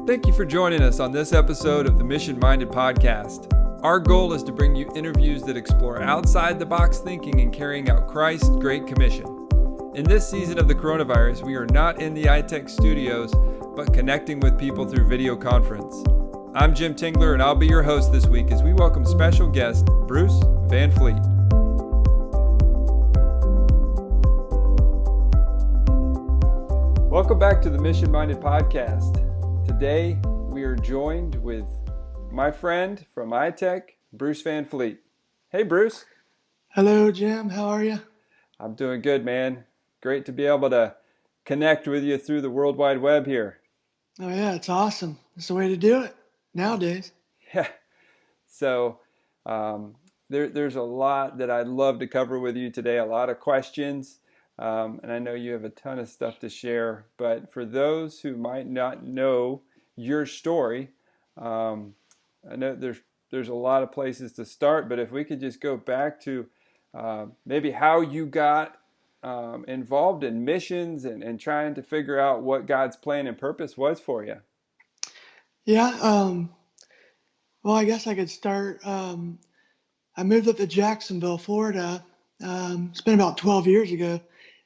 Thank you for joining us on this episode of the Mission Minded Podcast. Our goal is to bring you interviews that explore outside the box thinking and carrying out Christ's Great Commission. In this season of the coronavirus, we are not in the ITEC studios, but connecting with people through video conference. I'm Jim Tingler, and I'll be your host this week as we welcome special guest Bruce Van Fleet. Welcome back to the Mission Minded Podcast. Today, we are joined with my friend from ITEC, Bruce Van Fleet. Hey, Bruce. Hello, Jim. How are you? I'm doing good, man. Great to be able to connect with you through the World Wide Web here. Oh, yeah, it's awesome. It's the way to do it nowadays. Yeah. So there's a lot that I'd love to cover with you today, a lot of questions. And I know you have a ton of stuff to share, but for those who might not know your story, I know there's a lot of places to start, but if we could just go back to maybe how you got involved in missions and trying to figure out what God's plan and purpose was for you. Yeah, well, I guess I could start. I moved up to Jacksonville, Florida. It's been about 12 years ago.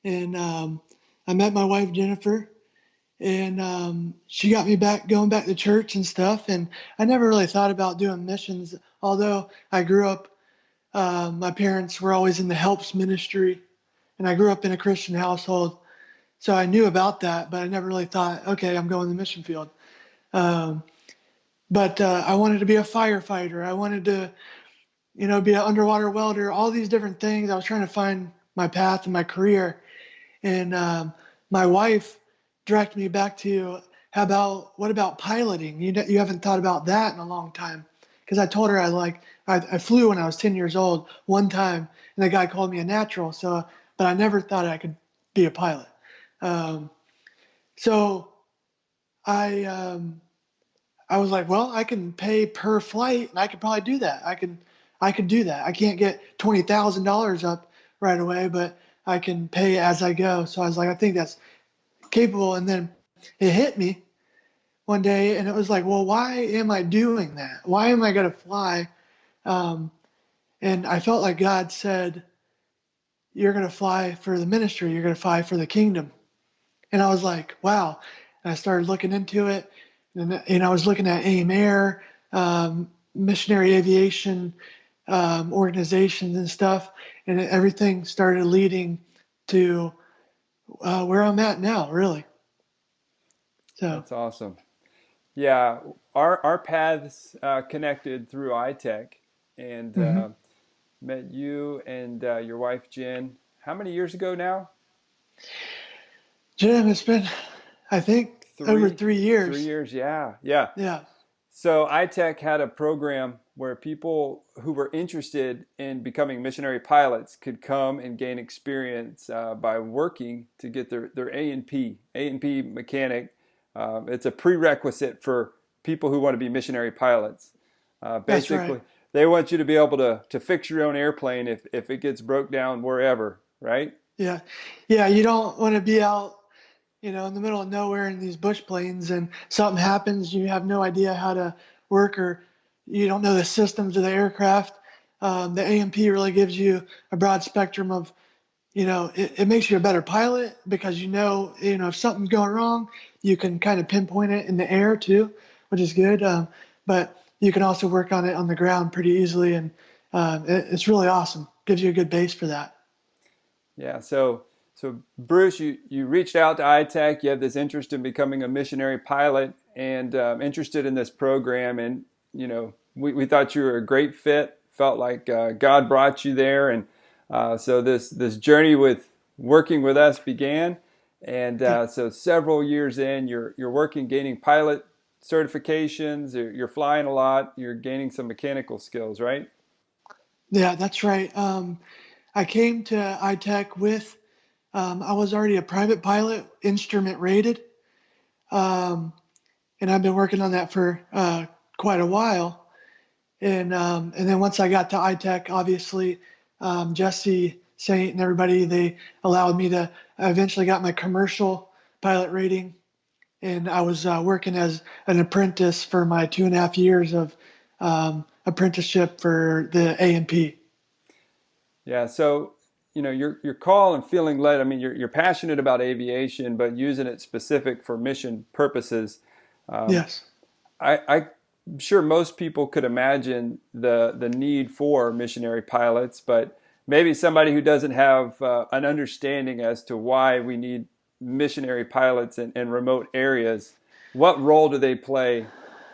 And I met my wife, Jennifer, and she got me going back to church and stuff. And I never really thought about doing missions, although I grew up, my parents were always in the helps ministry, and I grew up in a Christian household. So I knew about that, but I never really thought, okay, I'm going to the mission field. But I wanted to be a firefighter. I wanted to, be an underwater welder, all these different things. I was trying to find my path in my career. And my wife directed me back to, what about piloting? You haven't thought about that in a long time. Because I told her I flew when I was 10 years old one time, and the guy called me a natural. But I never thought I could be a pilot. So I was like, well, I can pay per flight, and I could probably do that. I could do that. I can't get $20,000 up right away, but I can pay as I go. So I was like, I think that's capable. And then it hit me one day, and it was like, well, why am I doing that? Why am I going to fly? And I felt like God said, you're going to fly for the ministry. You're going to fly for the kingdom. And I was like, wow. And I started looking into it. And I was looking at AIM Air, Missionary Aviation, organizations and stuff, and everything started leading to where I'm at now, really. So that's awesome. Yeah, our paths connected through ITEC, and met you and your wife Jen. How many years ago now? Jim, it's been, I think, over 3 years. 3 years, yeah. So ITEC had a program where people who were interested in becoming missionary pilots could come and gain experience by working to get their A&P mechanic. It's a prerequisite for people who want to be missionary pilots. Basically, that's right. They want you to be able to fix your own airplane if it gets broke down wherever, right? Yeah. You don't want to be out, in the middle of nowhere in these bush planes, and something happens, you have no idea how to work, or you don't know the systems of the aircraft. The A&P really gives you a broad spectrum of, it makes you a better pilot because if something's going wrong, you can kind of pinpoint it in the air too, which is good. But you can also work on it on the ground pretty easily, and it's really awesome. Gives you a good base for that. Yeah. So Bruce, you reached out to ITEC. You have this interest in becoming a missionary pilot, and interested in this program. And we thought you were a great fit. Felt like God brought you there, and so this journey with working with us began. And so several years in, you're working, gaining pilot certifications. You're flying a lot. You're gaining some mechanical skills, right? Yeah, that's right. I came to ITEC with. I was already a private pilot, instrument rated, and I've been working on that for quite a while. And then once I got to ITEC, obviously, Jesse, Saint, and everybody, they allowed me to. I eventually got my commercial pilot rating, and I was working as an apprentice for my 2.5 years of apprenticeship for the A&P. Yeah. So, your call and feeling led. I mean, you're passionate about aviation, but using it specific for mission purposes. Um, Yes. I'm sure most people could imagine the need for missionary pilots, but maybe somebody who doesn't have an understanding as to why we need missionary pilots in remote areas. What role do they play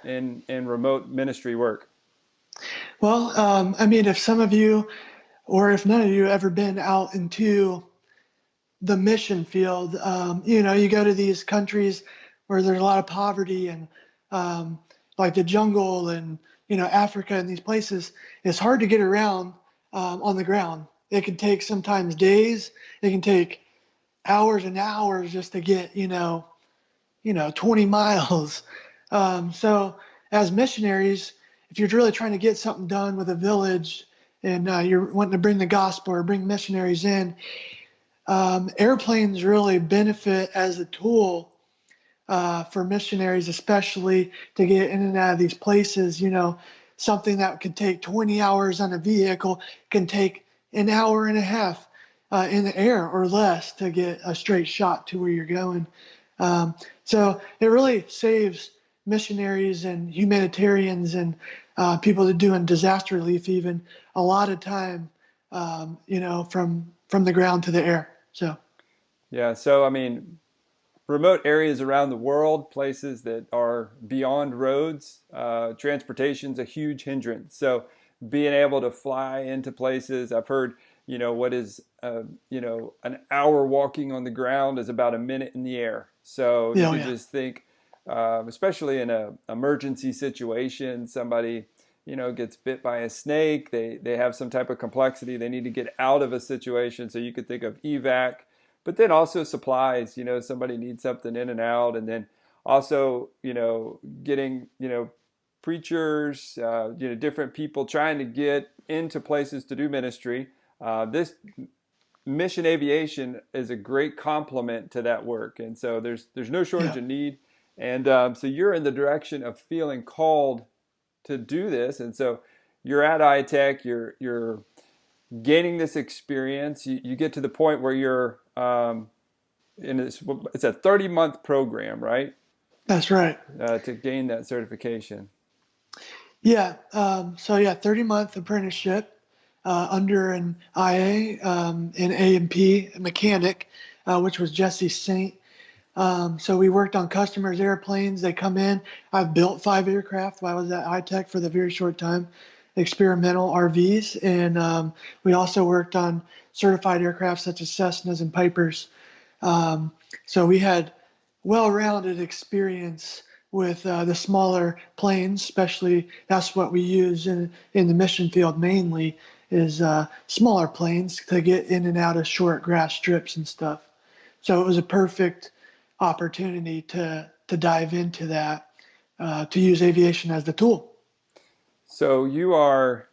in remote ministry work? Well, I mean, if some of you, or if none of you, ever been out into the mission field, you go to these countries where there's a lot of poverty and like the jungle and Africa and these places. It's hard to get around on the ground. It can take sometimes days. It can take hours and hours just to get 20 miles. So as missionaries, if you're really trying to get something done with a village and you're wanting to bring the gospel or bring missionaries in, airplanes really benefit as a tool for missionaries, especially to get in and out of these places. Something that could take 20 hours on a vehicle can take an hour and a half in the air or less to get a straight shot to where you're going. So it really saves missionaries and humanitarians and people that are doing disaster relief even a lot of time, from the ground to the air. So Yeah. So, I mean, remote areas around the world, places that are beyond roads, transportation's a huge hindrance. So being able to fly into places, I've heard, what is, an hour walking on the ground is about a minute in the air. So you yeah, oh, could yeah, just think, especially in a emergency situation, somebody, gets bit by a snake, they have some type of complexity, they need to get out of a situation. So you could think of evac, but then also supplies. Somebody needs something in and out, and then also getting preachers, different people trying to get into places to do ministry. This mission aviation is a great complement to that work, and so there's no shortage yeah, of need. And so you're in the direction of feeling called to do this, and so you're at ITEC, you're gaining this experience. You get to the point where you're and it's a 30-month program, right? that's right. To gain that certification. Yeah. So yeah, 30-month apprenticeship under an IA, an A&P mechanic, which was Jesse Saint. So we worked on customers' airplanes. They come in. I've built 5 aircraft while I was at ITEC for the very short time, experimental RVs, and we also worked on certified aircraft such as Cessnas and Pipers. Um, so we had well-rounded experience with the smaller planes, especially that's what we use in the mission field mainly is smaller planes to get in and out of short grass strips and stuff. So it was a perfect opportunity to dive into that, to use aviation as the tool. So you are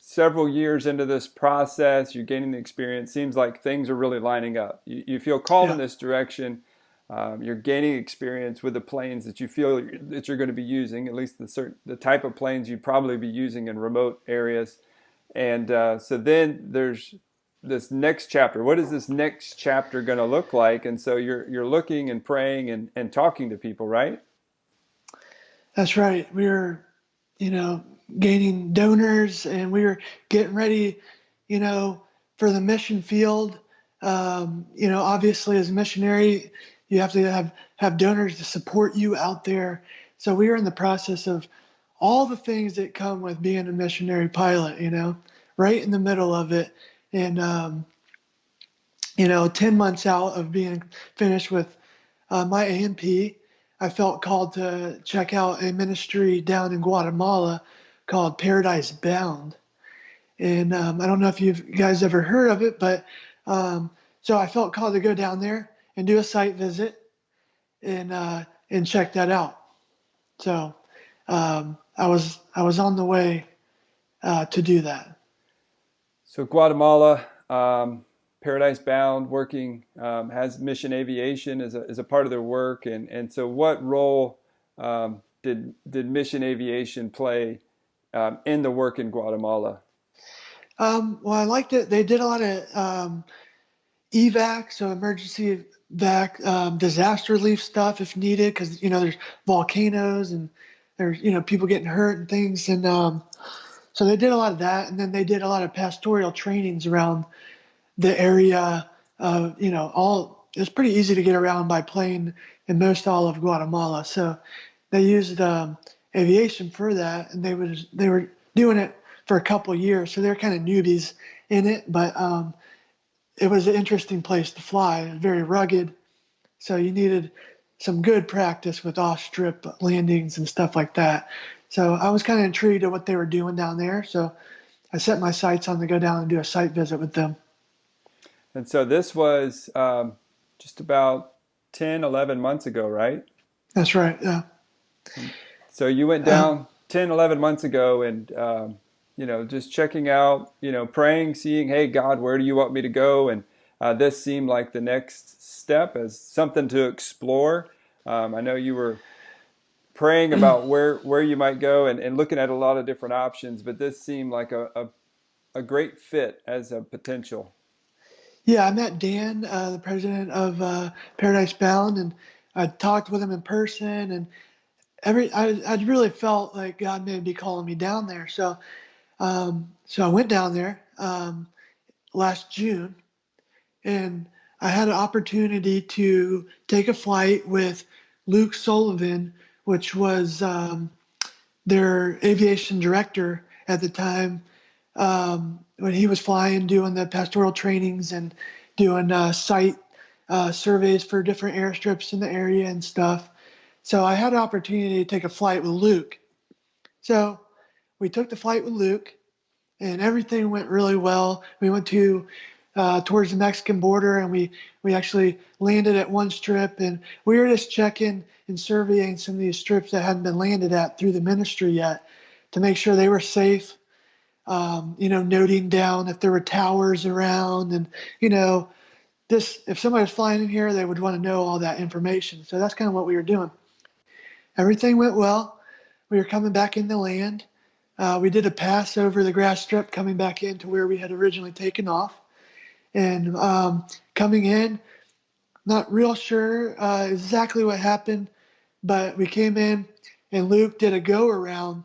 several years into this process. You're gaining the experience. Seems like things are really lining up. You feel called in Yeah, this direction. You're gaining experience with the planes that you feel that you're going to be using, at least the type of planes you'd probably be using in remote areas. And so then there's this next chapter. What is this next chapter going to look like? And so you're looking and praying and talking to people, right? that's right. We were, you know, gaining donors and we were getting ready, you know, for the mission field. Obviously as a missionary, you have to have donors to support you out there. So we were in the process of all the things that come with being a missionary pilot, right in the middle of it. And, 10 months out of being finished with my A&P, I felt called to check out a ministry down in Guatemala called Paradise Bound. And I don't know if you guys ever heard of it, but so I felt called to go down there and do a site visit and check that out. So I was on the way to do that. So Guatemala, Paradise Bound working, has Mission Aviation as a part of their work, and so what role did Mission Aviation play in the work in Guatemala? Well, I liked it. They did a lot of evac, so emergency vac, disaster relief stuff if needed, because there's volcanoes and there's people getting hurt and things, and so they did a lot of that, and then they did a lot of pastoral trainings around the area. All it's pretty easy to get around by plane in most all of Guatemala, so they used aviation for that, and they were doing it for a couple of years, so they're kind of newbies in it, but it was an interesting place to fly, very rugged. So you needed some good practice with off-strip landings and stuff like that. So I was kind of intrigued at what they were doing down there. So I set my sights on to go down and do a site visit with them. And so this was just about 10, 11 months ago, right? That's right. Yeah. So you went down 10, 11 months ago and, just checking out, praying, seeing, hey, God, where do you want me to go? And this seemed like the next step as something to explore. I know you were praying about where you might go and looking at a lot of different options, but this seemed like a great fit as a potential. Yeah, I met Dan, the president of Paradise Bound, and I talked with him in person. And I really felt like God may be calling me down there. So I went down there last June, and I had an opportunity to take a flight with Luke Sullivan, which was their aviation director at the time, when he was flying, doing the pastoral trainings and doing site surveys for different airstrips in the area and stuff. So I had an opportunity to take a flight with Luke. So we took the flight with Luke, and everything went really well. We went towards the Mexican border, and we actually landed at one strip, and we were just checking and surveying some of these strips that hadn't been landed at through the ministry yet to make sure they were safe. Noting down if there were towers around, and if somebody was flying in here, they would want to know all that information. So that's kind of what we were doing. Everything went well. We were coming back into land. We did a pass over the grass strip coming back into where we had originally taken off. And coming in, not real sure exactly what happened, but we came in and Luke did a go around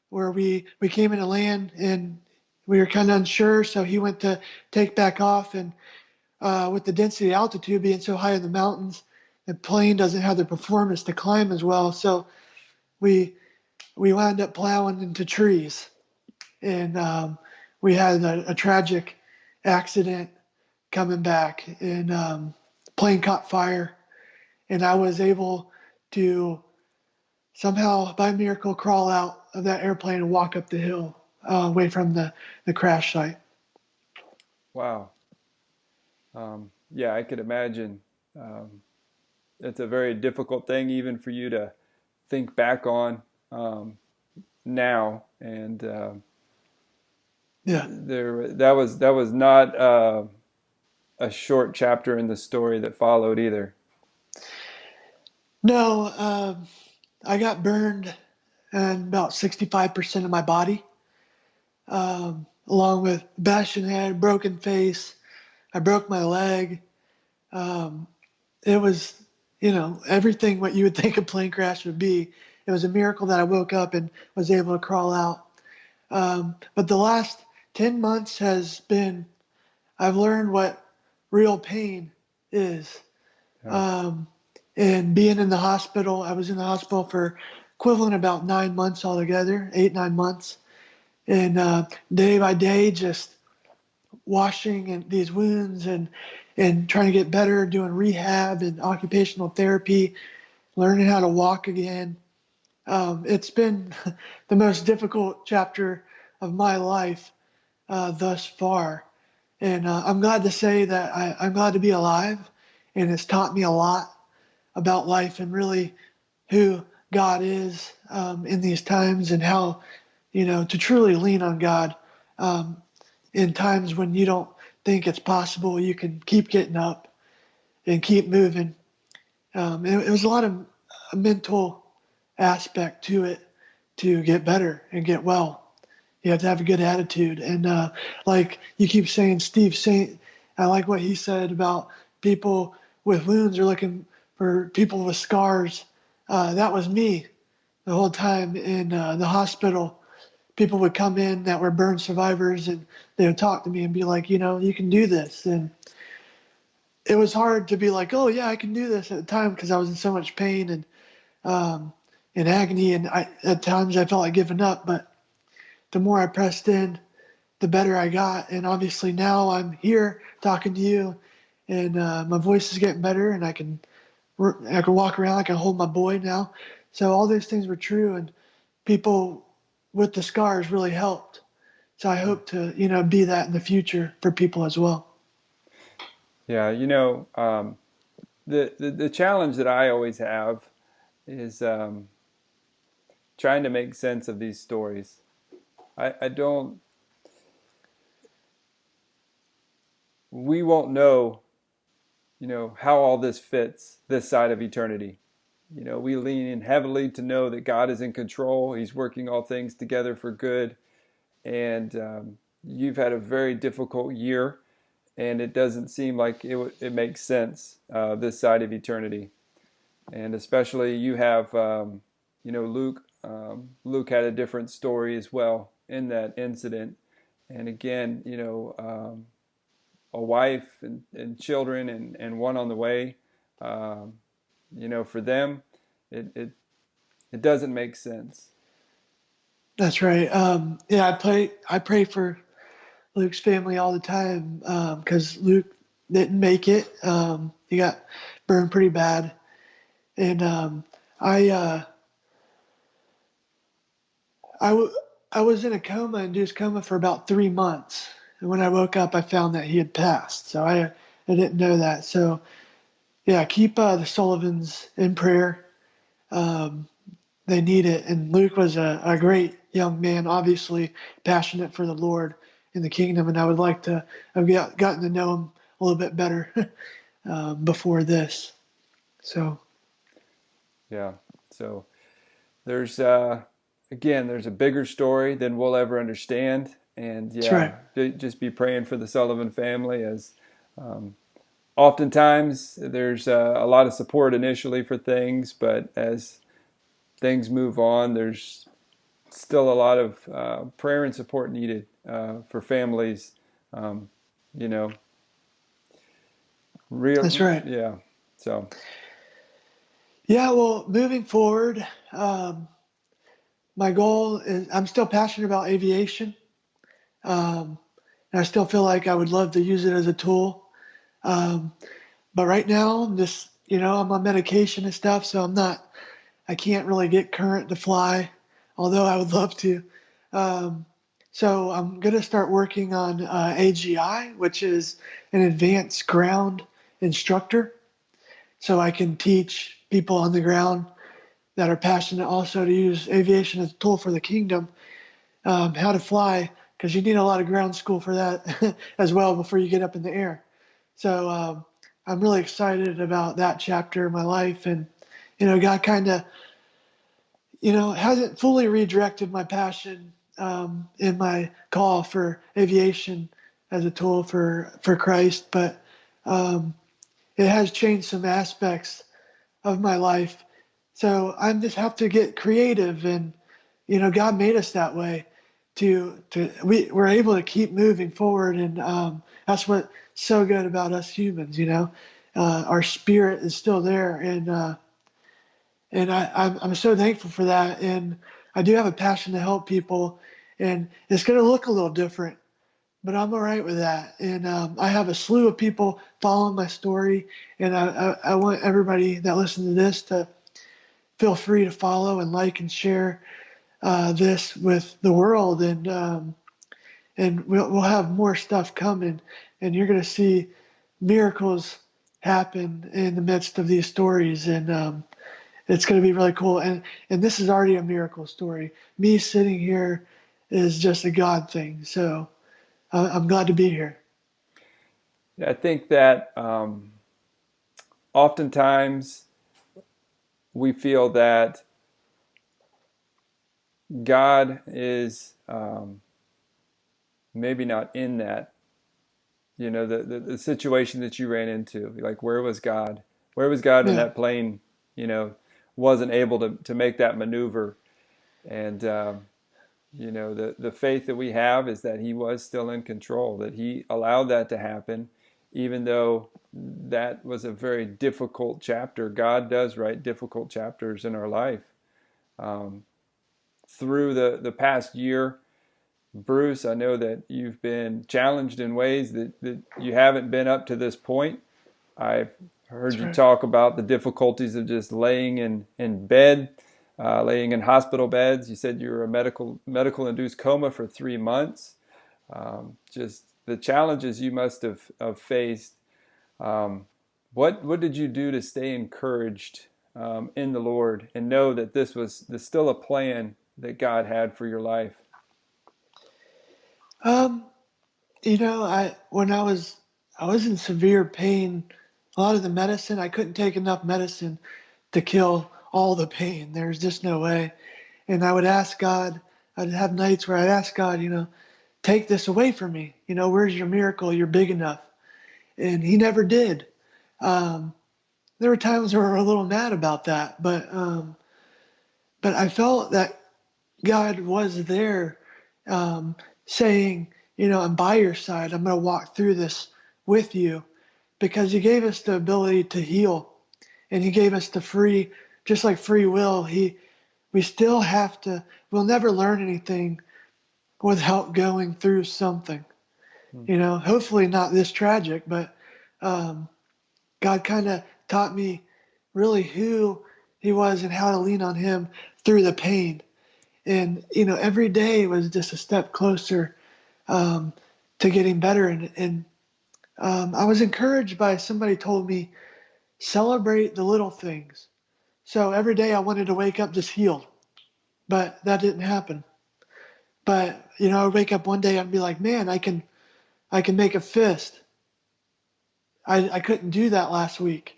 where we came into land and we were kind of unsure. So he went to take back off, and with the density altitude being so high in the mountains, the plane doesn't have the performance to climb as well. So we wound up plowing into trees, and we had a tragic accident coming back, and plane caught fire, and I was able to somehow by miracle crawl out of that airplane and walk up the hill away from the crash site. Wow. Yeah, I could imagine. It's a very difficult thing even for you to think back on now, and Yeah. that was not a short chapter in the story that followed either. No, I got burned in about 65% of my body, along with bashed head, broken face. I broke my leg. It was, everything what you would think a plane crash would be. It was a miracle that I woke up and was able to crawl out. But the last 10 months I've learned what real pain is. Yeah. And being in the hospital, I was in the hospital for equivalent about 9 months altogether, 8, 9 months. And day by day, just washing these wounds and trying to get better, doing rehab and occupational therapy, learning how to walk again. It's been the most difficult chapter of my life thus far. And I'm glad to say that I'm glad to be alive, and it's taught me a lot about life and really who God is in these times, and how, to truly lean on God in times when you don't think it's possible, you can keep getting up and keep moving. It was a lot of a mental aspect to it to get better and get well. You have to have a good attitude. And like you keep saying, Steve Saint, I like what he said about people with wounds are looking for people with scars. That was me the whole time in the hospital. People would come in that were burn survivors, and they would talk to me and be like, you can do this. And it was hard to be like, oh yeah, I can do this at the time because I was in so much pain and agony, and at times I felt like giving up. But the more I pressed in, the better I got. And obviously now I'm here talking to you, and my voice is getting better, and I can walk around, I can hold my boy now. So all these things were true, and people with the scars really helped. So I hope to, be that in the future for people as well. Yeah, the challenge that I always have is trying to make sense of these stories. I don't. We won't know, how all this fits this side of eternity. We lean in heavily to know that God is in control. He's working all things together for good. And you've had a very difficult year, and it doesn't seem like it makes sense this side of eternity. And especially you have, Luke. Luke had a different story as well in that incident. And again, a wife and children and one on the way. For them, it doesn't make sense. That's right. Yeah, I pray for Luke's family all the time because Luke didn't make it. He got burned pretty bad, and I uh, I was in a coma, induced coma, for about 3 months. And when I woke up, I found that he had passed. So I didn't know that. So yeah, keep the Sullivans in prayer. Um, they need it. And Luke was a great young man, obviously passionate for the Lord in the kingdom. And I would like to have gotten to know him a little bit better before this. So Yeah. So there's again, there's a bigger story than we'll ever understand. And that's right. yeah, just be praying for the Sullivan family as um, oftentimes there's a lot of support initially for things, but as things move on, there's still a lot of prayer and support needed for families. Um, you know, That's real, right. yeah. So, Yeah, well, moving forward, um, my goal is I'm still passionate about aviation. Um, and I still feel like I would love to use it as a tool. Um, but right now, I'm just, I'm on medication and stuff, so I can't really get current to fly, although I would love to. Um, so I'm going to start working on AGI, which is an advanced ground instructor. So I can teach people on the ground that are passionate also to use aviation as a tool for the kingdom, how to fly, because you need a lot of ground school for that as well before you get up in the air. So I'm really excited about that chapter of my life. And, God kind of, hasn't fully redirected my passion in my call for aviation as a tool for Christ, but um, it has changed some aspects of my life. So I just have to get creative, and God made us that way. We're able to keep moving forward, and that's what's so good about us humans. Our spirit is still there, and I'm so thankful for that. And I do have a passion to help people, and it's going to look a little different, but I'm all right with that. And I have a slew of people following my story, and I want everybody that listens to this to feel free to follow and like and share this with the world, and we'll have more stuff coming, and you're going to see miracles happen in the midst of these stories, and it's going to be really cool. And this is already a miracle story. Me sitting here is just a God thing. So I'm glad to be here. I think that oftentimes we feel that God is maybe not in that, the situation that you ran into. Like, where was God? Where was God when Yeah. that plane, you know, wasn't able to make that maneuver? And the faith that we have is that He was still in control, that He allowed that to happen, even though that was a very difficult chapter. God does write difficult chapters in our life. Um, Through the past year, Bruce, I know that you've been challenged in ways that you haven't been up to this point. I've heard That's you right. talk about the difficulties of just laying in bed, laying in hospital beds. You said you were a medical induced coma for 3 months. Just the challenges you must have faced. Um, what did you do to stay encouraged in the Lord and know that this was still a plan that God had for your life? Um, I when I was in severe pain, a lot of the medicine, I couldn't take enough medicine to kill all the pain. There's just no way. And I would ask God, I'd have nights where I'd ask God, take this away from me. Where's your miracle? You're big enough. And he never did. Um, there were times where we were a little mad about that, but I felt that God was there, um, saying, I'm by your side. I'm going to walk through this with you because He gave us the ability to heal, and He gave us the just like free will. We still have to. We'll never learn anything without going through something. Hmm. Hopefully not this tragic, but um, God kind of taught me really who He was and how to lean on Him through the pain. And every day was just a step closer um, to getting better. And I was encouraged by somebody told me celebrate the little things. So every day I wanted to wake up just healed, but that didn't happen. But I would wake up one day and be like, man, I can make a fist. I couldn't do that last week.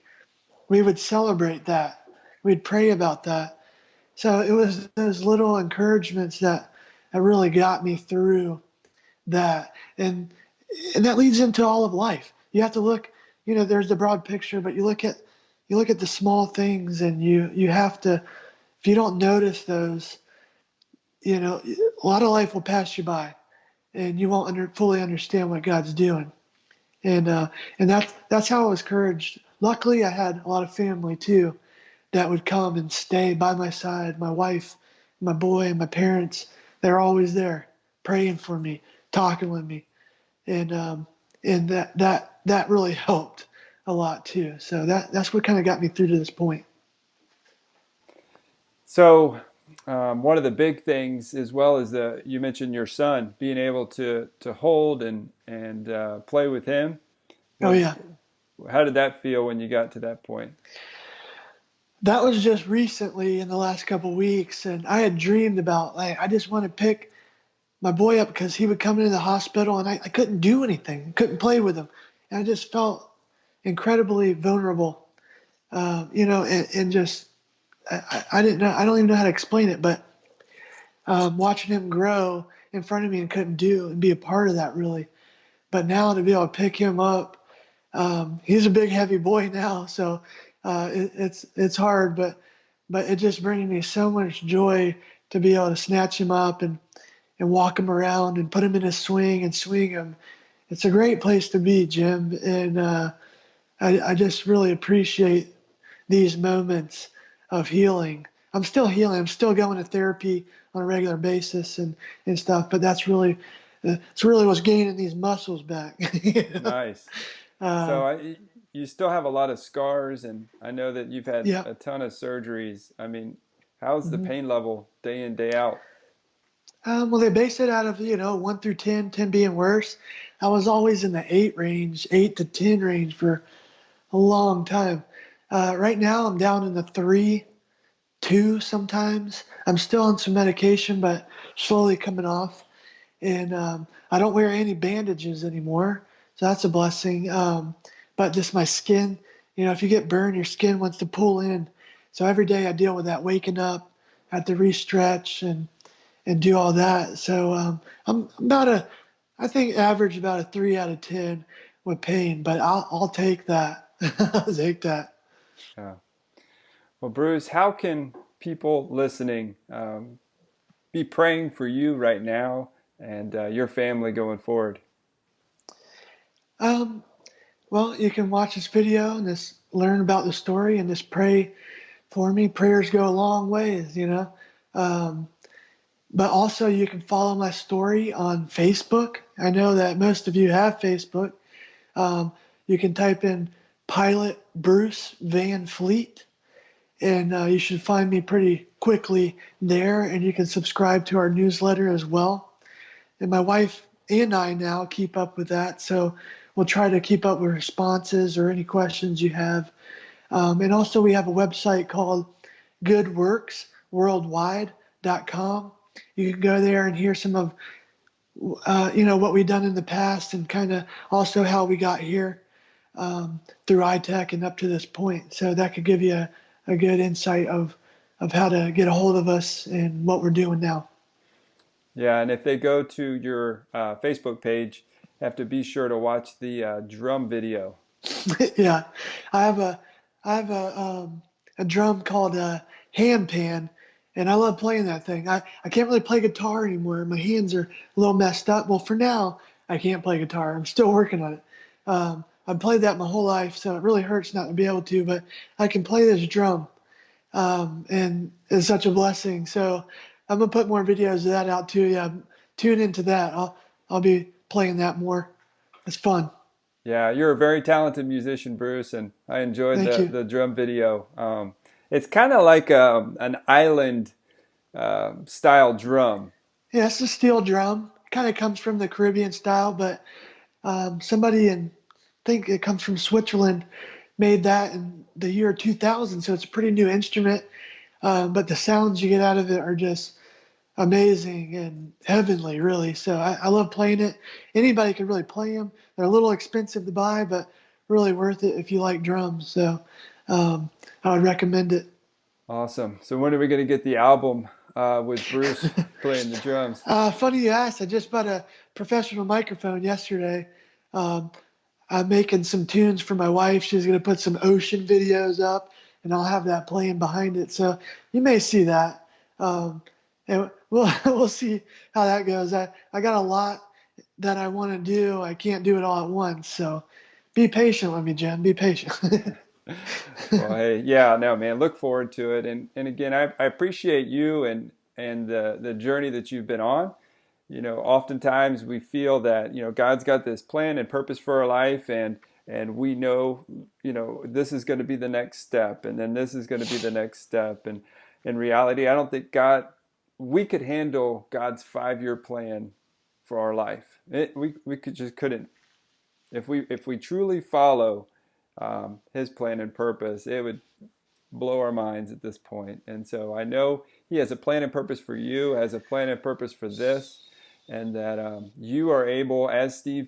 We would celebrate that. We'd pray about that. So it was those little encouragements that really got me through that. And that leads into all of life. You have to look, there's the broad picture, but you look at the small things, and you have to, if you don't notice those, a lot of life will pass you by, and you won't fully understand what God's doing. And that's how I was encouraged. Luckily, I had a lot of family too that would come and stay by my side. My wife, my boy, and my parents. They're always there, praying for me, talking with me, and that really helped a lot too. So that's what kind of got me through to this point. So, one of the big things, as well as you mentioned your son being able to hold and play with him. Oh What, yeah, how did that feel when you got to that point? that was just recently in the last couple of weeks, and I had dreamed about, like, I just want to pick my boy up because he would come into the hospital, and I couldn't do anything, couldn't play with him, and I just felt incredibly vulnerable, and just I didn't know, I don't even know how to explain it, but watching him grow in front of me and couldn't do and be a part of that really. But now to be able to pick him up, he's a big heavy boy now, so it's hard, but it just brings me so much joy to be able to snatch him up and walk him around and put him in a swing and swing him. It's a great place to be, Jim, and I just really appreciate these moments of healing. I'm still healing. I'm still going to therapy on a regular basis and stuff, but it's really what's gaining these muscles back. Nice. uh, So, you still have a lot of scars, and I know that you've had yeah. a ton of surgeries. I mean, how's the Mhm. pain level day in, day out? Well, they base it out of 1 through 10, 10 being worse. I was always in the 8 range, 8 to 10 range for a long time. Right now, I'm down in the 3, 2 sometimes. I'm still on some medication, but slowly coming off. And I don't wear any bandages anymore. So that's a blessing. But just my skin, if you get burned, your skin wants to pull in. So every day I deal with that, waking up, have to re-stretch and do all that. So I'm I think average about a 3 out of 10 with pain, but I'll take that. I'll take that. Yeah. Well, Bruce, how can people listening be praying for you right now and your family going forward? Um, well, you can watch this video and just learn about the story and just pray for me. Prayers go a long ways. Um, but also you can follow my story on Facebook. I know that most of you have Facebook. Um, you can type in Pilot Bruce Van Fleet, and you should find me pretty quickly there. And you can subscribe to our newsletter as well. And my wife and I now keep up with that, so we'll try to keep up with responses or any questions you have. And also, we have a website called goodworksworldwide.com. You can go there and hear some of what we've done in the past, and kind of also how we got here through ITEC and up to this point. So that could give you a good insight of how to get a hold of us and what we're doing now. Yeah, and if they go to your Facebook page, have to be sure to watch the drum video. Yeah, I have a drum called hand pan, and I love playing that thing. I can't really play guitar anymore. My hands are a little messed up. Well, for now, I can't play guitar. I'm still working on it. I've played that my whole life, so it really hurts not to be able to, but I can play this drum, and it's such a blessing. So I'm gonna put more videos of that out too. Yeah, tune into that. I'll be playing that more. It's fun. Yeah, you're a very talented musician, Bruce, and I enjoyed Thank you. the drum video. It's kind of like an island style drum. Yeah, it's a steel drum. Kind of comes from the Caribbean style, but somebody I think it comes from Switzerland, made that in the year 2000. So it's a pretty new instrument, but the sounds you get out of it are just amazing and heavenly, really. So I love playing it. Anybody can really play them. They're a little expensive to buy, but really worth it if you like drums. So I would recommend it. Awesome. So when are we going to get the album with Bruce playing the drums? Funny you asked. I just bought a professional microphone yesterday. Um, I'm making some tunes for my wife. She's going to put some ocean videos up, and I'll have that playing behind it. So you may see that. And we'll see how that goes. I got a lot that I want to do. I can't do it all at once. So be patient with me, Jim. Be patient. Well, hey, yeah, no, man, look forward to it. And again, I appreciate you and the journey that you've been on. Oftentimes we feel that, God's got this plan and purpose for our life, and we know, this is going to be the next step, and then this is going to be the next step. And in reality, I don't think we could handle God's 5-year plan for our life. We just couldn't. If we truly follow His plan and purpose, it would blow our minds at this point. And so I know He has a plan and purpose for you, has a plan and purpose for this, and that you are able, as Steve,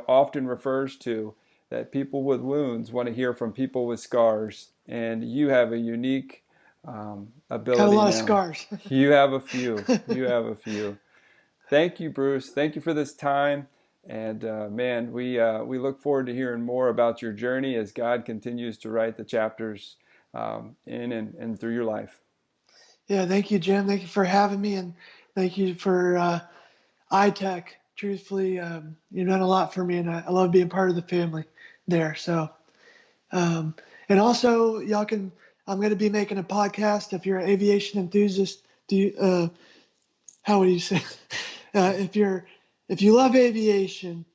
often refers to, that people with wounds want to hear from people with scars, and you have a unique ability. Got a lot now. of scars. You have a few. You have a few. Thank you, Bruce. Thank you for this time. And man, we look forward to hearing more about your journey as God continues to write the chapters in and through your life. Yeah, thank you, Jim. Thank you for having me, and thank you for ITEC. Truthfully, you've done a lot for me, and I love being part of the family there. So, and also, I'm going to be making a podcast. If you're an aviation enthusiast, how would you say? If you love aviation,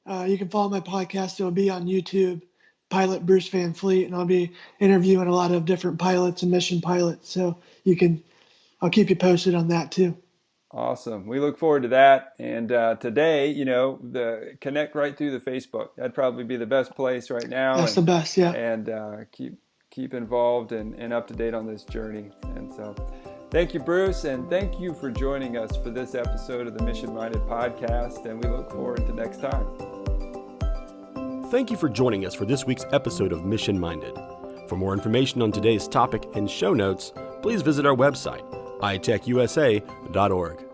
you can follow my podcast. It'll be on YouTube, Pilot Bruce Van Fleet, and I'll be interviewing a lot of different pilots and mission pilots. So I'll keep you posted on that too. Awesome. We look forward to that. And today, the connect right through the Facebook. That'd probably be the best place right now. That's the best, yeah. And keep involved and up to date on this journey. And so thank you, Bruce, and thank you for joining us for this episode of the Mission Minded Podcast, and we look forward to next time. Thank you for joining us for this week's episode of Mission Minded. For more information on today's topic and show notes, please visit our website, itechusa.org.